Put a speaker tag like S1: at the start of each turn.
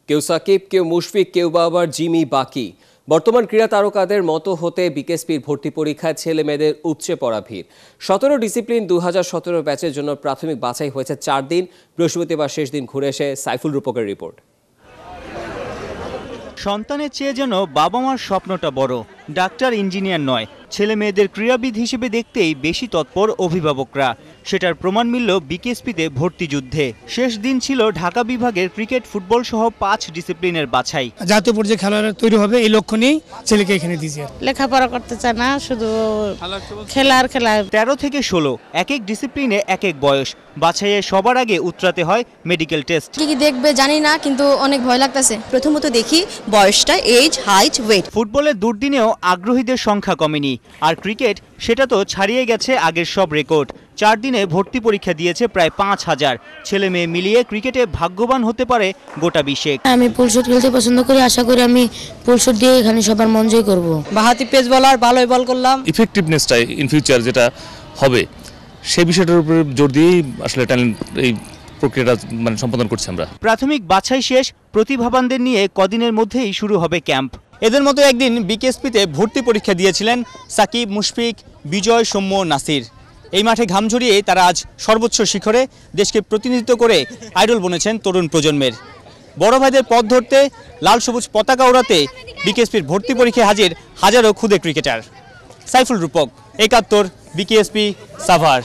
S1: কেউ সাকিব, কেউ মুশফিক, কেউ বা আবার জিমি বাকি। বর্তমান ক্রীড়া তারকাদের মতো হতে বিকেএসপির ভর্তি পরীক্ষায় ছেলে মেয়েদের উপচে পড়া ভিড়। 17 ডিসিপ্লিন 2017 ব্যাচের জন্য প্রাথমিক বাছাই হয়েছে 4 দিন। বৃহস্পতিবার শেষ দিন ঘুরে এসে সাইফুল রূপকের রিপোর্ট।
S2: সন্তানের চেয়ে যেন বাবা মার স্বপ্নটা বড়, ডাক্তার ইঞ্জিনিয়ার নয়। ছেলে মেয়েদের ক্রীড়াবিদ হিসেবে দেখতেই বেশি তৎপর অভিভাবকরা। সেটার প্রমাণ মিলল বিকেএসপিতে ভর্তি যুদ্ধে। শেষ দিন ছিল ঢাকা বিভাগের ক্রিকেট, ফুটবল সহ 5 ডিসিপ্লিনের বাছাই।
S3: জাতীয় পর্যায়ে খেলোয়াড় তৈরি হবে এই লক্ষ্য নিয়ে ছেলেকে এখানে দিয়েছে।
S4: লেখাপড়া করতে চায় না, শুধু খেলা।
S2: 13 থেকে 16 এক এক ডিসিপ্লিনে এক এক বয়স। বাছাইয়ে সবার আগে উতরাতে হয় মেডিকেল টেস্ট।
S5: কি দেখবে জানি না, কিন্তু অনেক ভয় লাগতেছে।
S6: প্রথমত দেখি বয়সটা, এজ, হাইট, ওয়েট।
S2: ফুটবলের দুর্দিনেও আগ্রহীদের সংখ্যা কমেনি, আর ক্রিকেট সেটা তো ছাড়িয়ে গেছে আগের সব রেকর্ড। 4 দিনে ভর্তি পরীক্ষা দিয়েছে প্রায় 5000 ছেলে মেয়ে মিলিয়ে। ক্রিকেটে ভাগ্যবান হতে পারে গোটা বিশেক।
S7: আমি পুলশট খেলতে পছন্দ করি, আশা করি আমি পুলশট দিয়ে এখানে সবার মন জয় করব।
S4: বাহাতি পেস বলার, ভালোই বল করলাম।
S8: ইফেক্টিভনেসটা ইন ফিউচার যেটা হবে সেই বিষয়টার উপর জোর দিয়েই আসলে ট্যালেন্ট এই প্রক্রিয়াটা সম্পাদন করছি আমরা।
S2: প্রাথমিক বাছাই শেষ, প্রতিভাবানদের নিয়ে কদিনের মধ্যেই শুরু হবে ক্যাম্প। এদের মতো একদিন বিকেএসপিতে ভর্তি পরীক্ষা দিয়েছিলেন সাকিব, মুশফিক, বিজয়, সৌম্য, নাসির। এই মাঠে ঘাম ঝরিয়ে তারা আজ সর্বোচ্চ শিখরে দেশকে প্রতিনিধিত্ব করে আইডল বনেছেন তরুণ প্রজন্মের। বড় ভাইদের পথ ধরতে, লাল সবুজ পতাকা ওড়াতে বিকেএসপির ভর্তি পরীক্ষায় হাজির হাজারো ক্ষুদে ক্রিকেটার। সাইফুল রূপক, 71, বিকেএসপি, সাভার।